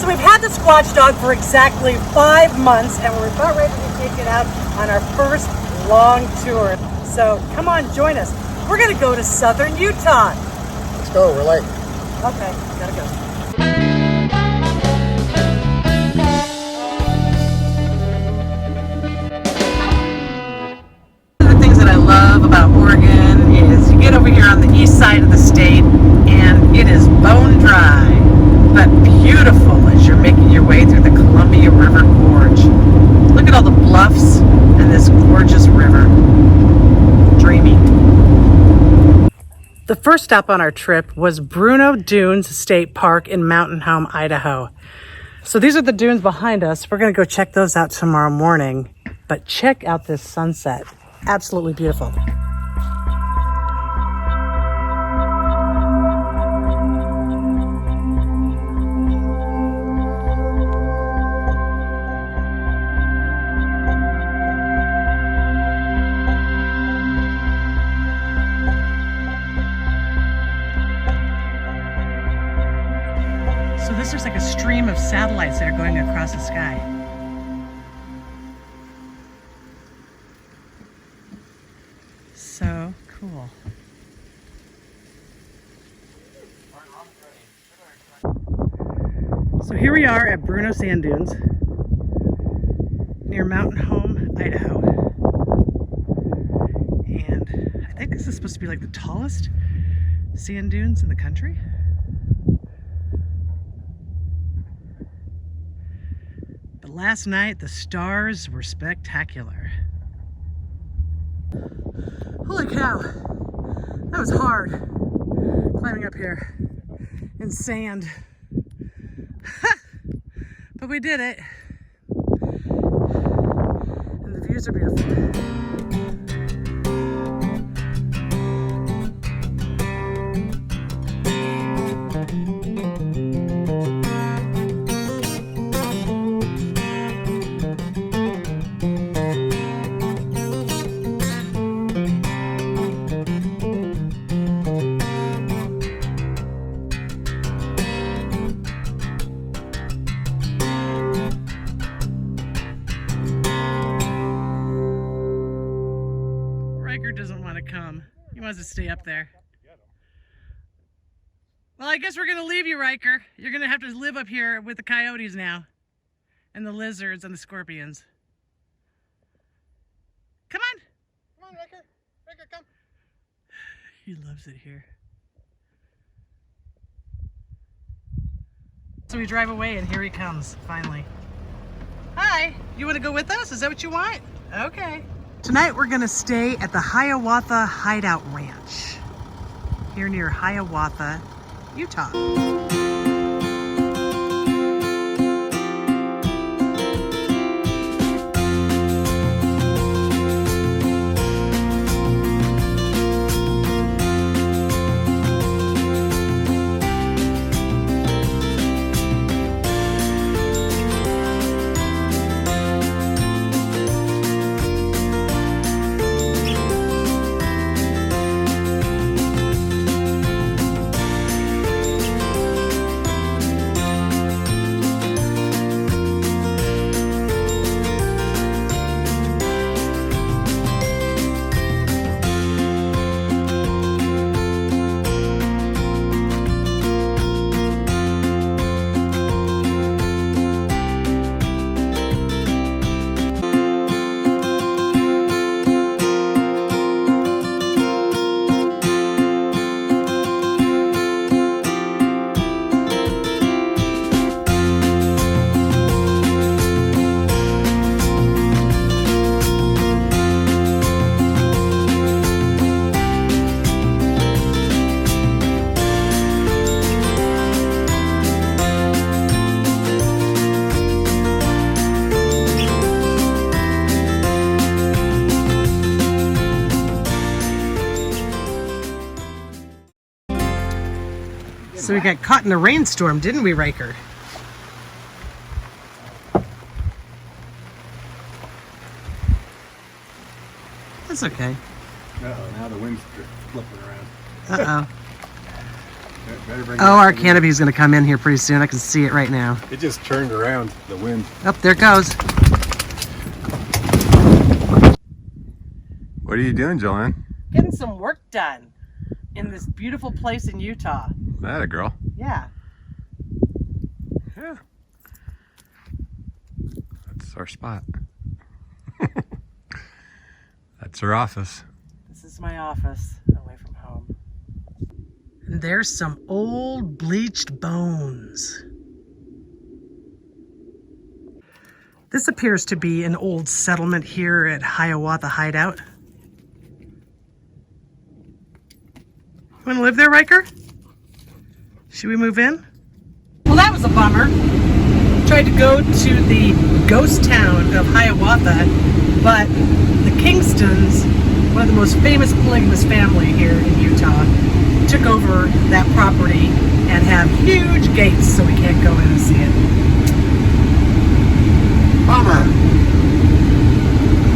So we've had the Squatch Dog for exactly 5 months, and we're about ready to take it out on our first long tour. So come on, join us. We're gonna go to southern Utah. Let's go, we're late. Okay, gotta go. One of the things that I love about Oregon is you get over here on the east side of the state and it is bone dry, but beautiful as you're making your way through the Columbia River Gorge. Look at all the bluffs and this gorgeous river. Dreamy. The first stop on our trip was Bruneau Dunes State Park in Mountain Home, Idaho. So these are the dunes behind us. We're gonna go check those out tomorrow morning, but check out this sunset. Absolutely beautiful. So this is like a stream of satellites that are going across the sky. So cool. So here we are at Bruneau Sand Dunes near Mountain Home, Idaho. And I think this is supposed to be like the tallest sand dunes in the country. But last night the stars were spectacular. Holy cow, that was hard climbing up here in sand. But we did it. And the views are beautiful. Doesn't want to come. He wants to stay up there. Well, I guess we're going to leave you, Riker. You're going to have to live up here with the coyotes now. And the lizards and the scorpions. Come on. Come on, Riker. Riker, come. He loves it here. So we drive away and here he comes, finally. Hi, you want to go with us? Is that what you want? Okay. Tonight we're gonna stay at the Hiawatha Hideout Ranch here near Hiawatha, Utah. So we got caught in a rainstorm, didn't we, Riker? That's okay. Uh-oh, now the wind's flipping around. Uh-oh. Oh, our canopy's gonna come in here pretty soon. I can see it right now. It just turned around, the wind. Oh, there it goes. What are you doing, Joanne? Getting some work done in this beautiful place in Utah. That a girl. Yeah. Yeah. That's our spot. That's her office. This is my office, away from home. And there's some old bleached bones. This appears to be an old settlement here at Hiawatha Hideout. You want to live there, Riker? Should we move in? Well, that was a bummer. Tried to go to the ghost town of Hiawatha, but the Kingstons, one of the most famous polygamous family here in Utah, took over that property and have huge gates, so we can't go in and see it. Bummer.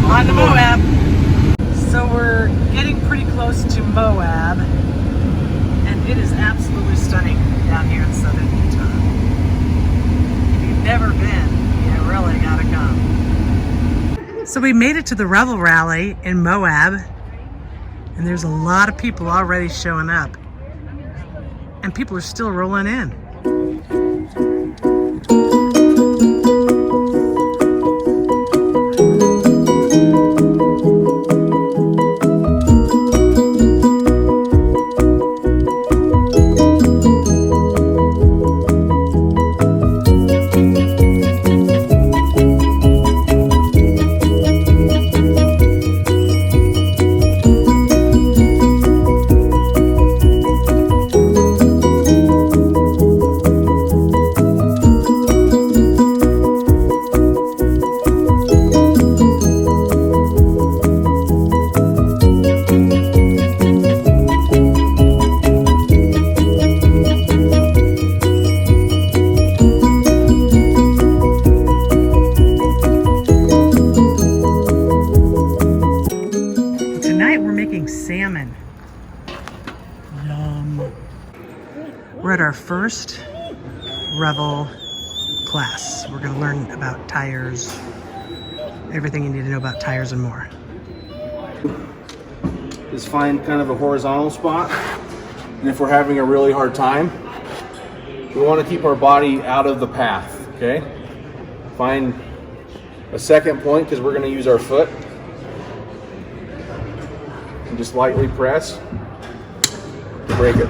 On to Moab. So we're getting pretty close to Moab, and it is absolutely stunning down here in southern Utah. If you've never been, you really gotta come. So we made it to the Revel rally in Moab, and there's a lot of people already showing up, and people are still rolling in. Salmon. Yum. We're at our first Revel class. We're going to learn about tires, everything you need to know about tires and more. Is find kind of a horizontal spot, and if we're having a really hard time, we want to keep our body out of the path, okay? Find a second point, because we're going to use our foot. And just lightly press to break it.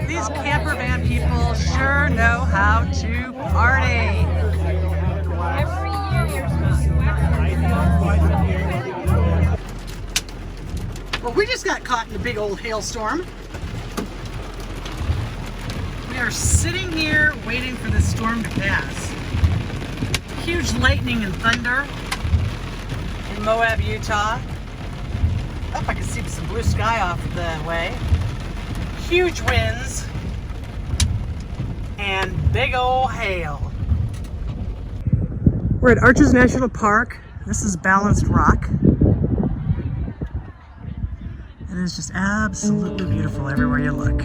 These camper van people sure know how to party. Well, we just got caught in a big old hailstorm. We are sitting here waiting for the storm to pass. Huge lightning and thunder in Moab, Utah. Oh, I can see some blue sky off the way. Huge winds and big old hail. We're at Arches National Park. This is Balanced Rock. It is just absolutely beautiful everywhere you look.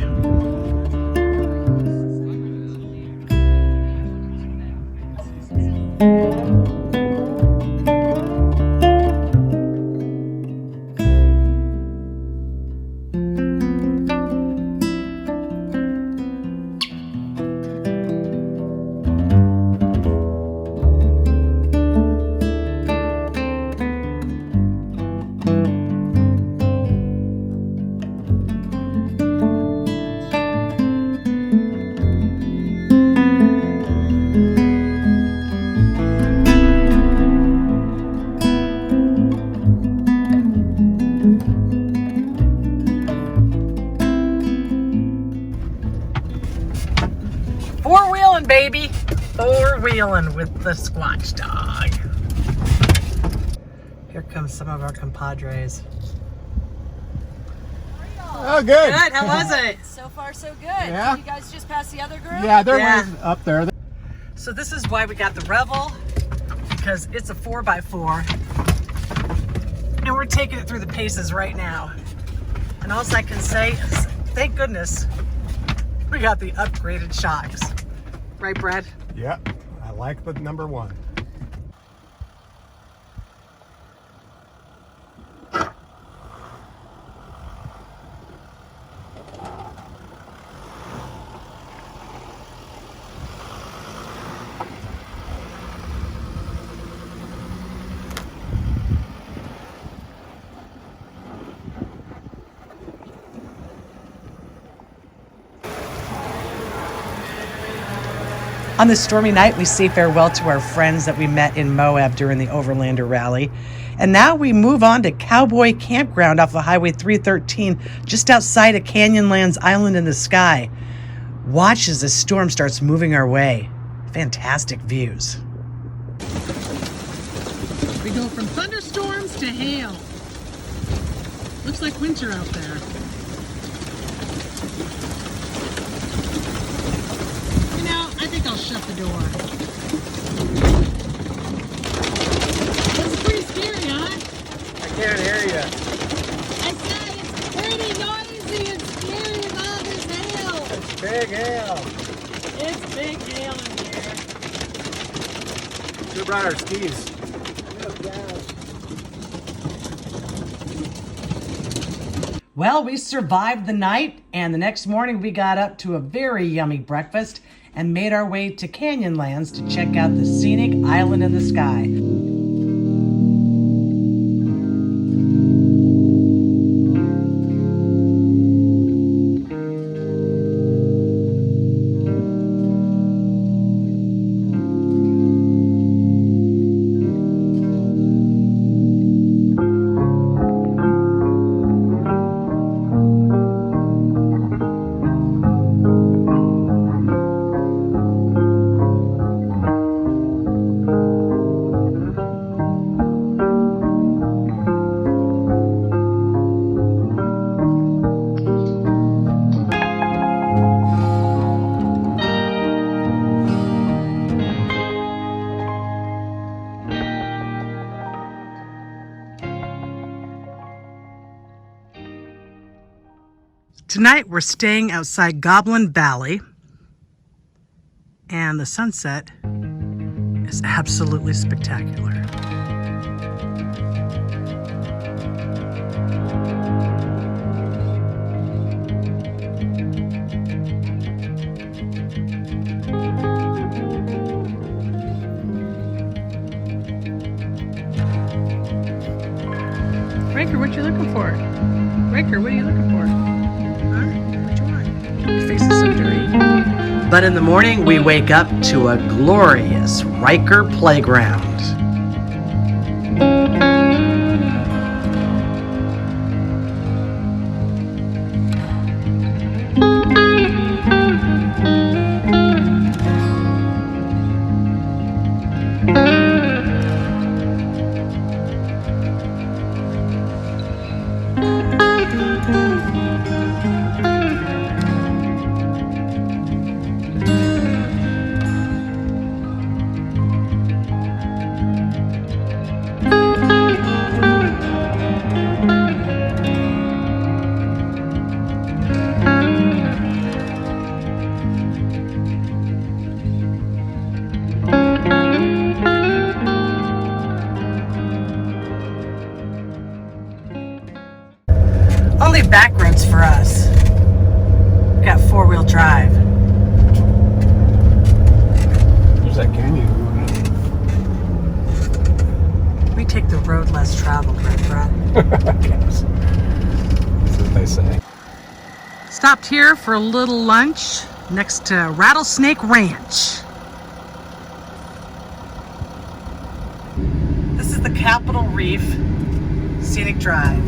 baby. Four-wheeling with the Squatch Dog. Here comes some of our compadres. Oh, good. Good, how was it? So far, so good. Yeah. You guys just passed the other group? Yeah, they're Yeah. ways up there. So this is why we got the Revel, because it's a 4x4. And we're taking it through the paces right now. And all I can say is, thank goodness we got the upgraded shocks. Right, Brad? Yep, I like the number 1. On this stormy night, we say farewell to our friends that we met in Moab during the Overlander Rally. And now we move on to Cowboy Campground off of Highway 313, just outside of Canyonlands Island in the Sky. Watch as the storm starts moving our way. Fantastic views. We go from thunderstorms to hail. Looks like winter out there. You know, I think I'll shut the door. That's pretty scary, huh? I can't hear you. I said it's pretty noisy and scary with all this hail. It's big hail. It's big hail in here. We brought our skis. Well, we survived the night, and the next morning we got up to a very yummy breakfast and made our way to Canyonlands to check out the scenic island in the sky. Tonight we're staying outside Goblin Valley, and the sunset is absolutely spectacular. Raker, what you looking for? Raker, what are you looking for? What you want? Your face is so dirty. But in the morning, we wake up to a glorious Riker playground. Only back roads for us. We got four-wheel drive. There's that canyon. We take the road less traveled, right, Brad? Yes. That's what they say. Stopped here for a little lunch next to Rattlesnake Ranch. This is the Capitol Reef Scenic Drive.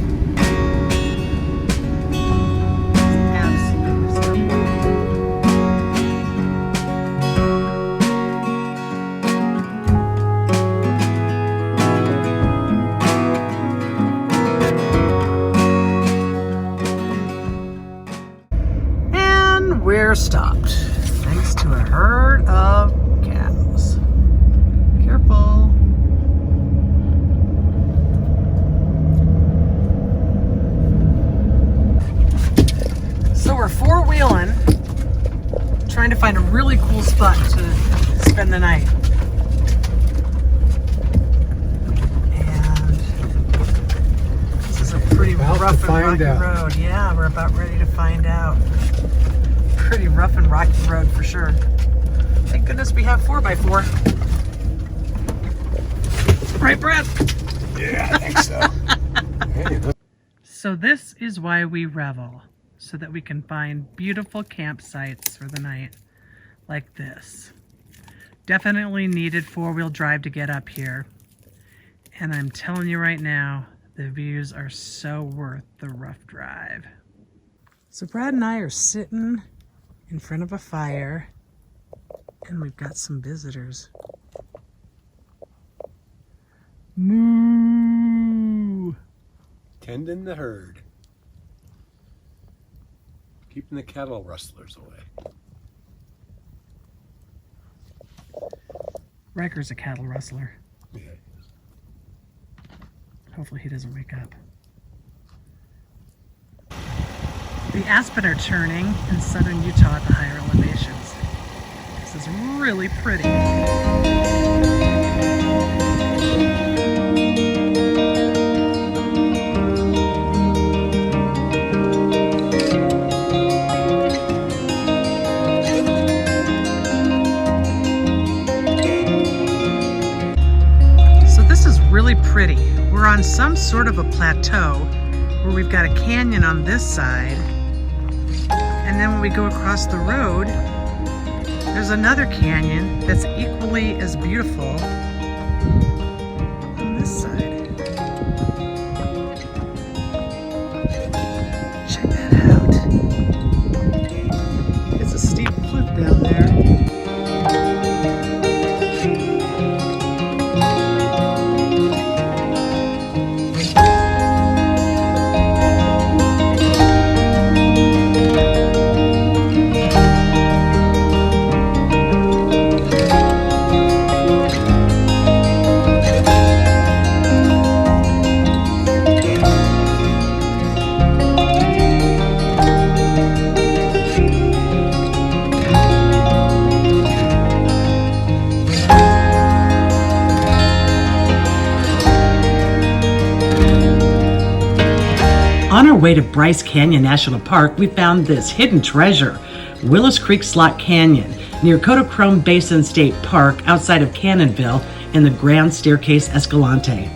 stopped thanks to a herd of cows. Careful. So we're four-wheeling, trying to find a really cool spot to spend the night. And this is a pretty rough and rocky road. Yeah, we're about ready to find out. Pretty rough and rocky road for sure. Thank goodness we have 4x4. Right, Brad? Yeah, I think so. Hey, look. So this is why we revel, so that we can find beautiful campsites for the night like this. Definitely needed four-wheel drive to get up here. And I'm telling you right now, the views are so worth the rough drive. So Brad and I are sitting in front of a fire, and we've got some visitors. Moo! Tending the herd. Keeping the cattle rustlers away. Riker's a cattle rustler. Yeah. Hopefully he doesn't wake up. The aspen are turning in southern Utah at the higher elevations. This is really pretty. So this is really pretty. We're on some sort of a plateau where we've got a canyon on this side. And then when we go across the road, there's another canyon that's equally as beautiful on this side. Check that out. It's a steep cliff down there. On our way to Bryce Canyon National Park, we found this hidden treasure, Willis Creek Slot Canyon, near Kodachrome Basin State Park outside of Cannonville in the Grand Staircase Escalante.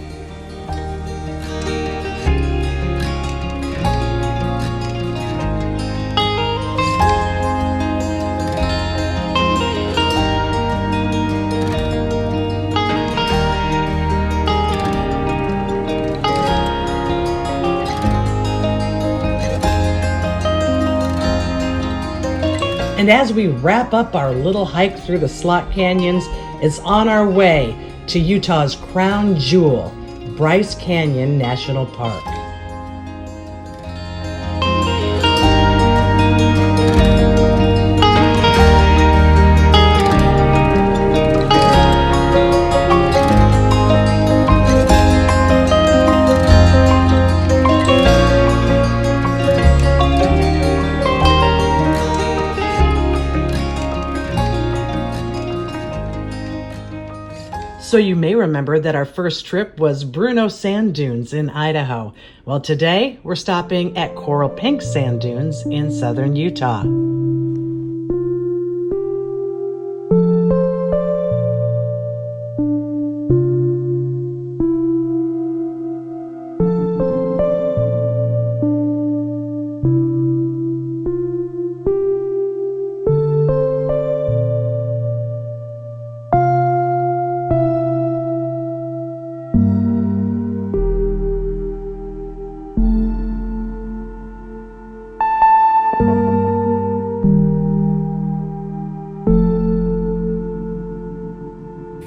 And as we wrap up our little hike through the slot canyons, it's on our way to Utah's crown jewel, Bryce Canyon National Park. So you may remember that our first trip was Bruneau Sand Dunes in Idaho. Well, today we're stopping at Coral Pink Sand Dunes in southern Utah.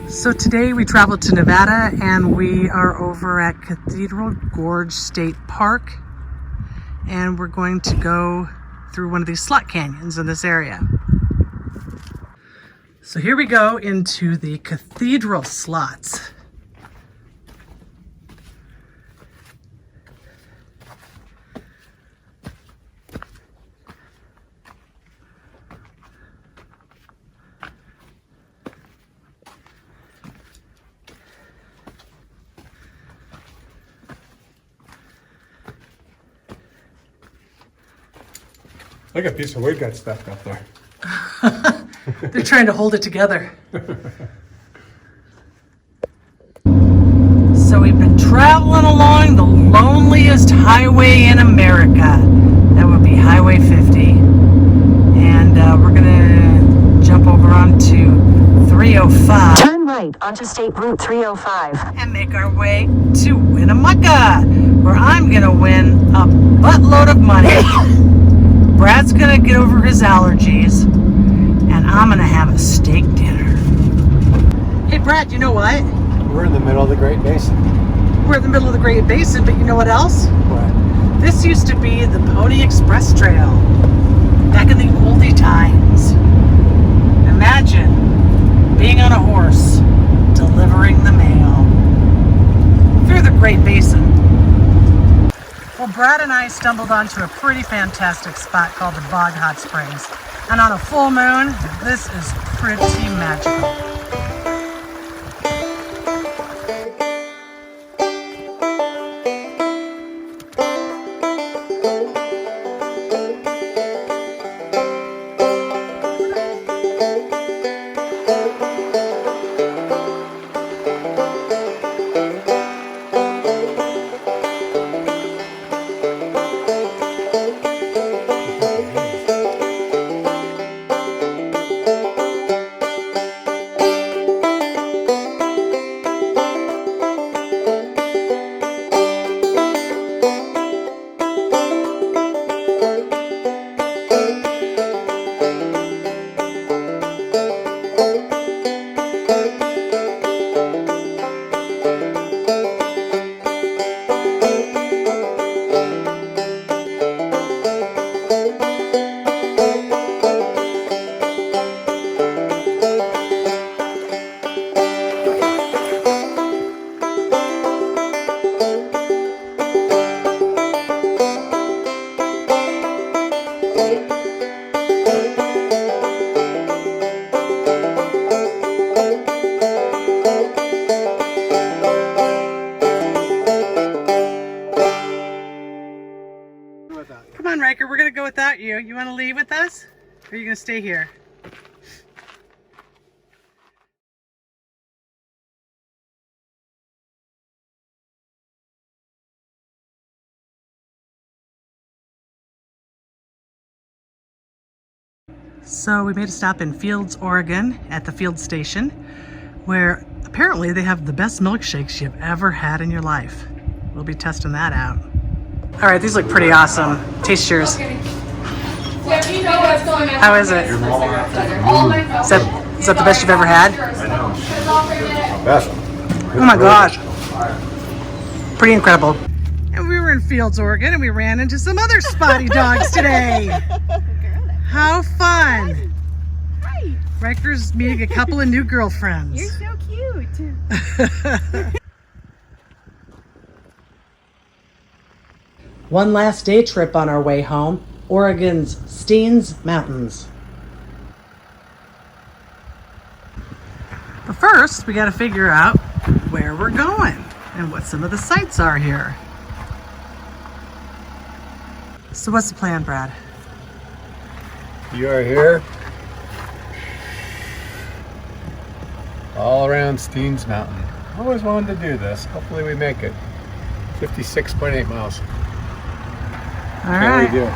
So today we traveled to Nevada and we are over at Cathedral Gorge State Park, and we're going to go through one of these slot canyons in this area. So here we go into the cathedral slots. Look, a piece of wood got stuck up there. They're trying to hold it together. So we've been traveling along the loneliest highway in America. That would be Highway 50. And we're gonna jump over onto 305. Turn right onto State Route 305. And make our way to Winnemucca, where I'm gonna win a buttload of money. Brad's gonna get over his allergies, and I'm gonna have a steak dinner. Hey Brad, you know what? We're in the middle of the Great Basin. We're in the middle of the Great Basin, but you know what else? What? This used to be the Pony Express Trail, back in the oldie times. Imagine being on a horse, delivering the mail through the Great Basin. Well, Brad and I stumbled onto a pretty fantastic spot called the Bog Hot Springs. And on a full moon, this is pretty magical. Come on, Riker, we're gonna go without you. You wanna leave with us? Or are you gonna stay here? So we made a stop in Fields, Oregon at the Field Station, where apparently they have the best milkshakes you've ever had in your life. We'll be testing that out. All right, these look pretty awesome. Taste yours. How is it? Is that the best you've ever had? Best. Oh my gosh. Pretty incredible. And we were in Fields, Oregon, and we ran into some other spotty dogs today. How fun. Hi. Riker's meeting a couple of new girlfriends. You're so cute. One last day trip on our way home, Oregon's Steens Mountains. But first, we got to figure out where we're going and what some of the sights are here. So what's the plan, Brad? You are here all around Steens Mountain. Always wanted to do this. Hopefully we make it. 56.8 miles. All How right. we do?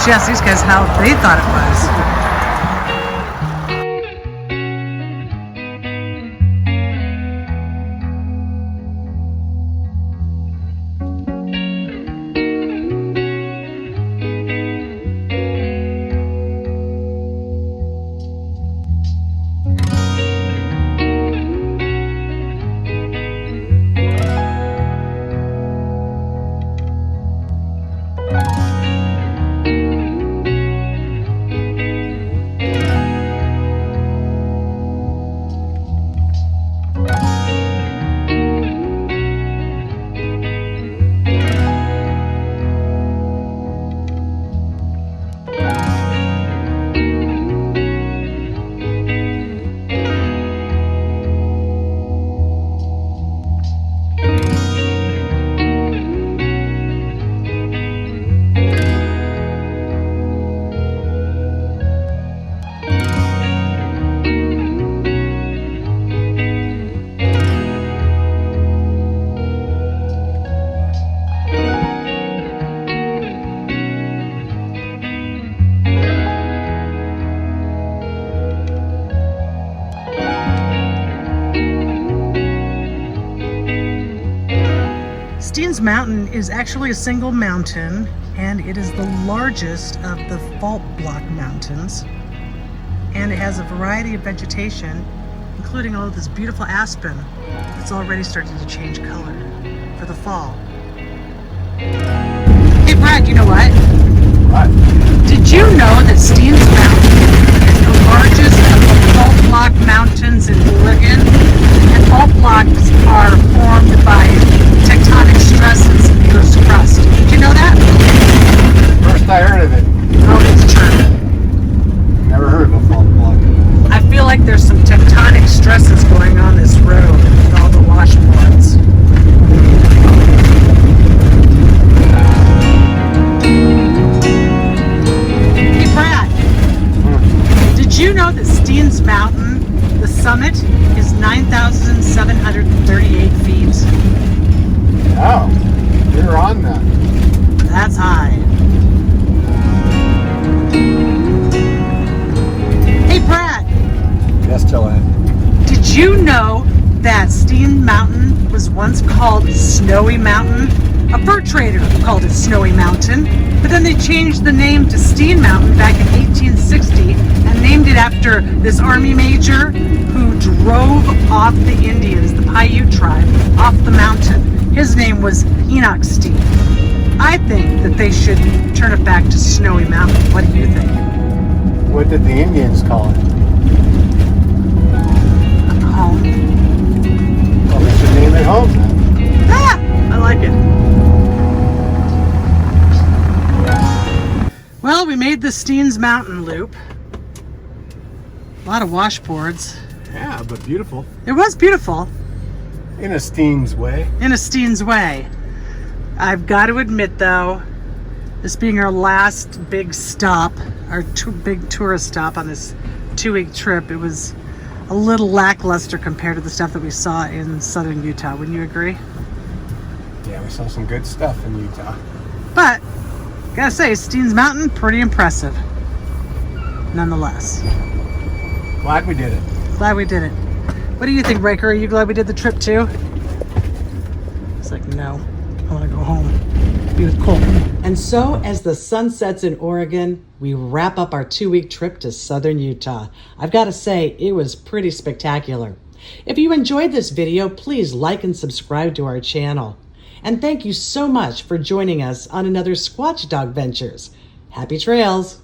She asked these guys how they thought it was. Steens Mountain is actually a single mountain, and it is the largest of the fault block mountains. And it has a variety of vegetation, including all of this beautiful aspen that's already starting to change color for the fall. Hey Brad, you know what? What? Did you know that Steens Mountain is the largest of the fault block mountains in Oregon? And fault blocks are formed by tectonic stresses in the Earth's crust. Did you know that? First I heard of it. Oh, it's true. Never heard of a fault block. I feel like there's some tectonic stresses going on this road with all the washboards. Hey Brad, did you know that Steens Mountain, the summit, is 9,738 feet? Oh, you're on that. That's high. Hey Brad, Yes, Joanne. did you know that Steens Mountain was once called Snowy Mountain? A fur trader called it Snowy Mountain, but then they changed the name to Steens Mountain back in 1860 and named it after this army major who drove off the Indians, the Paiute tribe, off the mountain. His name was Enoch Steen. I think that they should turn it back to Snowy Mountain. What do you think? What did the Indians call it? Home. Well, we should name it home then. Ah, I like it. Well, we made the Steens Mountain loop. A lot of washboards. Yeah, but beautiful. It was beautiful In a Steens way. in a Steens way. I've got to admit though, this being our last big stop, our big tourist stop on this 2-week trip, it was a little lackluster compared to the stuff that we saw in southern Utah. Wouldn't you agree? Yeah, we saw some good stuff in Utah. But gotta say, Steens Mountain, pretty impressive nonetheless. Glad we did it. Glad we did it. What do you think, Riker? Are you glad we did the trip too? It's like, no, I want to go home. Be with Cole. And so, as the sun sets in Oregon, we wrap up our 2-week trip to southern Utah. I've got to say, it was pretty spectacular. If you enjoyed this video, please like and subscribe to our channel. And thank you so much for joining us on another Squatch Dog Ventures. Happy trails!